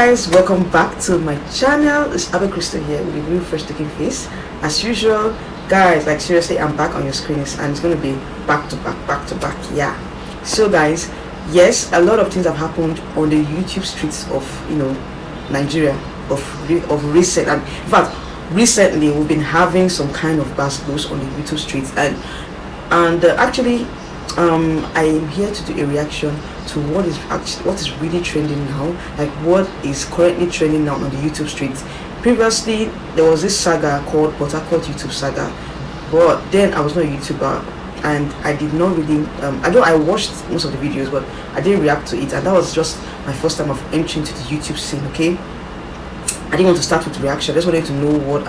guys, welcome back to my channel. It's Abby Crystal here with a new fresh looking face. As usual, guys, like seriously, I'm back on your screens and it's going to be back to back. Yeah. So guys, yes, a lot of things have happened on the YouTube streets of Nigeria of recent, and in fact recently we've been having some kind of buzz on the YouTube streets, and actually I am here to do a reaction to what is really trending now, like what is currently trending now on the YouTube streets. Previously there was this saga called Portharcourt YouTube saga, but then I was not a YouTuber and I did not really I watched most of the videos but I didn't react to it, and that was just my first time of entering to the YouTube scene. Okay, I didn't want to start with reaction. I just wanted to know what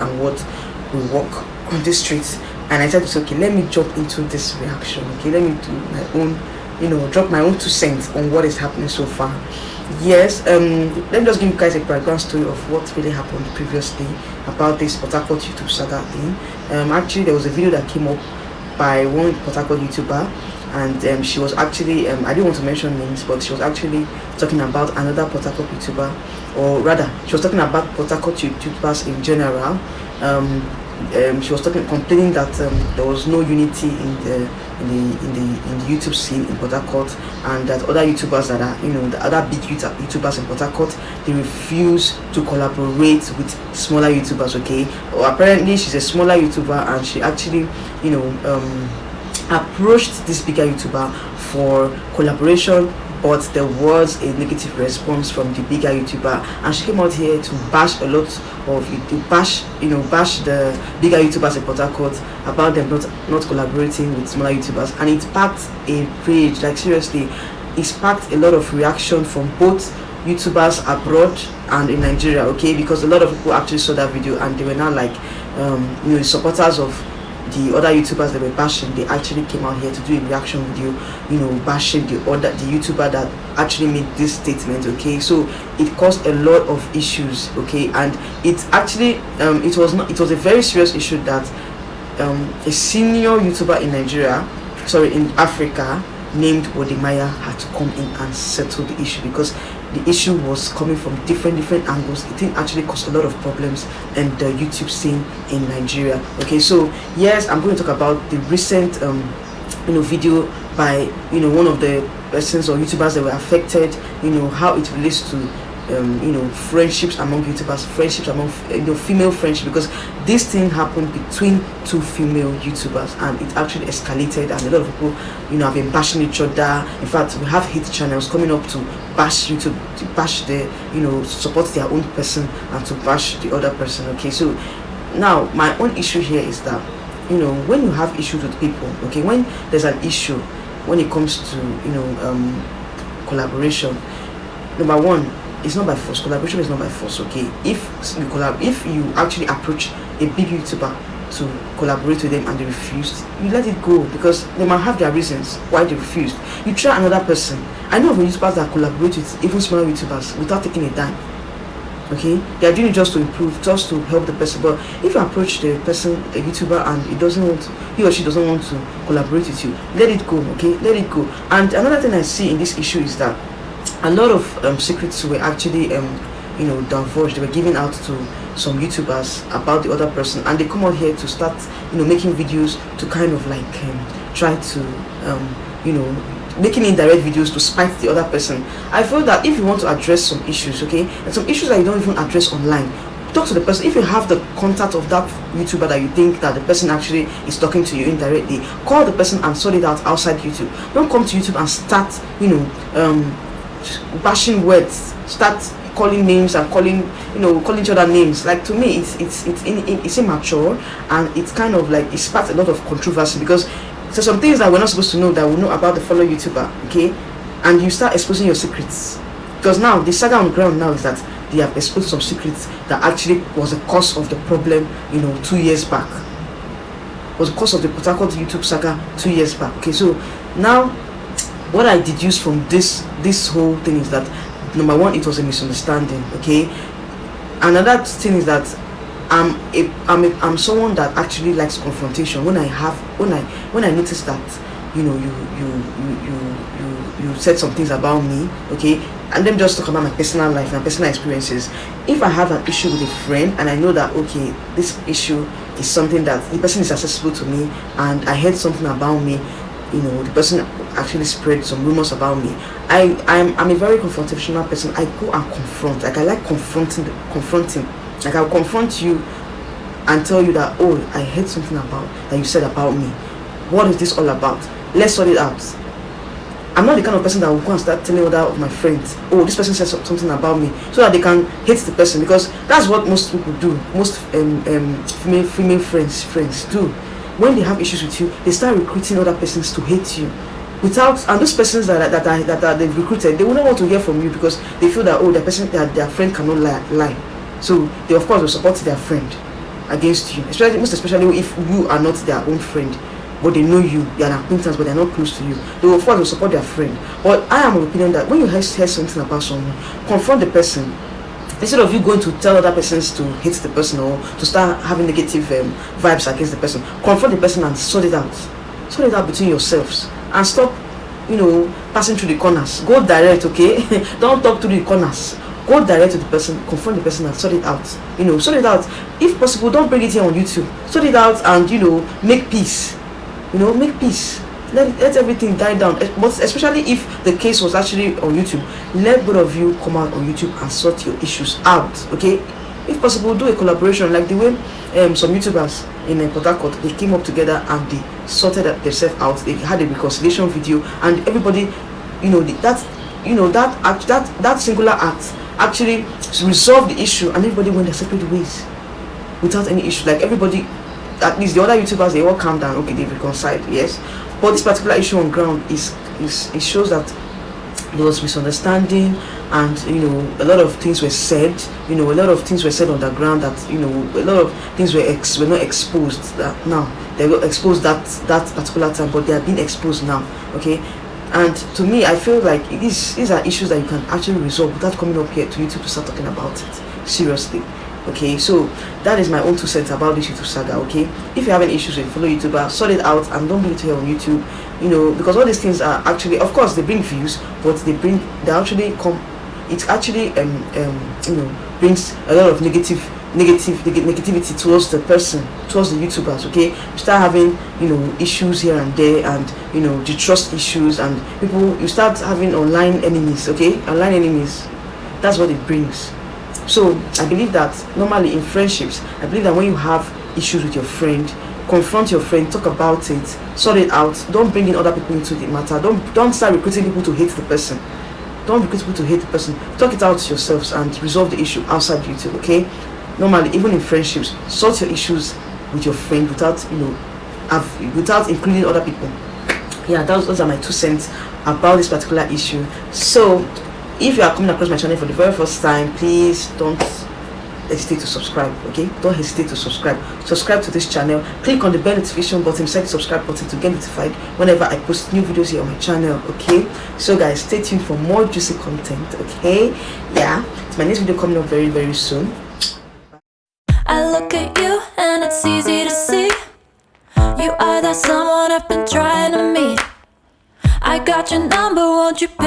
will work on the streets, and I said, okay, let me jump into this reaction. Okay, let me do my own, drop my own 2 cents on what is happening so far. Yes, let me just give you guys a background story of what really happened previously about this Portharcourt YouTube saga thing. Actually, there was a video that came up by one Portharcourt YouTuber, and she was actually I didn't want to mention names, but she was actually talking about another Portharcourt YouTuber, or rather she was talking about Portharcourt YouTubers in general. She was complaining that there was no unity in the YouTube scene in Portharcourt, and that other YouTubers that are the other big YouTubers in Portharcourt, they refuse to collaborate with smaller YouTubers. Okay, or apparently she's a smaller YouTuber and she actually approached this bigger YouTuber for collaboration, but there was a negative response from the bigger YouTuber, and she came out here to bash a lot of bash the bigger YouTubers in Portharcourt about them not collaborating with smaller YouTubers, and it sparked a rage. Like seriously, it sparked a lot of reaction from both YouTubers abroad and in Nigeria. Okay, because a lot of people actually saw that video and they were now like supporters of the other YouTubers that were bashing. They actually came out here to do a reaction video, bashing the YouTuber that actually made this statement. Okay, so it caused a lot of issues. Okay, and it actually it was a very serious issue that a senior YouTuber in Africa named Wodemaya had to come in and settle the issue, because the issue was coming from different angles. It didn't actually cause a lot of problems in the YouTube scene in Nigeria. Okay, so yes, I'm going to talk about the recent video by one of the persons or YouTubers that were affected, how it relates to friendships among YouTubers, friendships among female friendship, because this thing happened between 2 female YouTubers and it actually escalated, and a lot of people have been bashing each other. In fact, we have hate channels coming up to bash YouTube, to bash the support their own person and to bash the other person. Okay, so now my own issue here is that when you have issues with people, okay, when there's an issue when it comes to collaboration, number one, it's not by force. Collaboration is not by force. Okay, if you actually approach a big YouTuber to collaborate with them and they refused, you let it go, because they might have their reasons why they refused. You try another person. I know of YouTubers that collaborate with even smaller YouTubers without taking a dime. Okay, they are doing it just to improve, just to help the person. But if you approach the person, a YouTuber, and he or she doesn't want to collaborate with you, let it go. Okay, let it go. And another thing I see in this issue is that a lot of secrets were actually divulged. They were given out to some YouTubers about the other person, and they come out here to start making videos to kind of like try to making indirect videos to spite the other person. I feel that if you want to address some issues, okay, and some issues that you don't even address online, talk to the person. If you have the contact of that YouTuber that you think that the person actually is talking to you indirectly, call the person and sort it out outside YouTube. Don't come to YouTube and start bashing words, start calling names and calling each other names. Like, to me, it's immature, and it's kind of like it sparks a lot of controversy, because there's some things that we're not supposed to know that we know about the fellow YouTuber. Okay, and you start exposing your secrets, because now the saga on the ground now is that they have exposed some secrets that actually was the cause of the problem 2 years back, was the cause of the Portharcourt YouTube saga 2 years back. Okay, so now what I deduce from this whole thing is that, number one, it was a misunderstanding. Okay, another thing is that I'm someone that actually likes confrontation. When I notice that you said some things about me, okay, and then just talk about my personal life and personal experiences. If I have an issue with a friend and I know that okay, this issue is something that the person is accessible to me, and I heard something about me, you know, the person actually spread some rumors about me, I'm a very confrontational person. I go and confront. Like, I like confronting. Like, I'll confront you and tell you that, oh, I heard something about that you said about me. What is this all about? Let's sort it out. I'm not the kind of person that will go and start telling other of my friends, oh, this person said something about me, so that they can hate the person, because that's what most people do. Most female friends do. When they have issues with you, they start recruiting other persons to hate you. And those persons that they've recruited, they will not want to hear from you, because they feel that, oh, their friend cannot lie. So they of course will support their friend against you, most especially if you are not their own friend, but they know you, they are an acquaintance, but they are not close to you. They will of course will support their friend. But I am of the opinion that when you hear something about someone, confront the person. Instead of you going to tell other persons to hate the person or to start having negative vibes against the person, confront the person and sort it out. Sort it out between yourselves and stop, you know, passing through the corners. Go direct, okay? Don't talk through the corners. Go direct to the person, confront the person and sort it out. You know, sort it out. If possible, don't bring it here on YouTube. Sort it out and, you know, make peace. You know, make peace. Let everything die down. But especially if the case was actually on YouTube, let both of you come out on YouTube and sort your issues out. Okay? If possible, do a collaboration like the way some YouTubers in Portharcourt, they came up together and they sorted themselves out. They had a reconciliation video, and everybody, you know, that singular act actually resolved the issue, and everybody went their separate ways without any issue. Like, everybody, at least the other YouTubers, they all calmed down. Okay, they've reconciled, yes. But this particular issue on ground it shows that there was misunderstanding, and you know, a lot of things were said. You know, a lot of things were said on the ground that, you know, a lot of things were not exposed. That now they got exposed that particular time, but they are being exposed now. Okay. And to me, I feel like these are issues that you can actually resolve without coming up here to YouTube to start talking about it. Seriously. Okay, so that is my own 2 cents about this YouTube saga. Okay, if you have any issues with fellow YouTuber, sort it out and don't bring it here on YouTube. You know, because all these things are actually, of course, they bring views, but it actually you know, brings a lot of negativity towards the person, towards the YouTubers. Okay, you start having, you know, issues here and there, and you know, the trust issues, and you start having online enemies. Okay, online enemies, that's what it brings. So I believe that normally in friendships, I believe that when you have issues with your friend, confront your friend, talk about it, sort it out. Don't bring in other people into the matter. Don't start recruiting people to hate the person. Don't recruit people to hate the person. Talk it out yourselves and resolve the issue outside YouTube. Okay, normally even in friendships, sort your issues with your friend without, you know, without including other people. Yeah, those are my 2 cents about this particular issue. So if you are coming across my channel for the very first time, please don't hesitate to subscribe. Okay, don't hesitate to subscribe to this channel. Click on the bell notification button beside the subscribe button to get notified whenever I post new videos here on my channel. Okay, so guys, stay tuned for more juicy content. Okay, yeah, it's my next video coming up very, very soon. I look at you and it's easy to see you are that someone I've been trying to meet. I got your number, won't you pick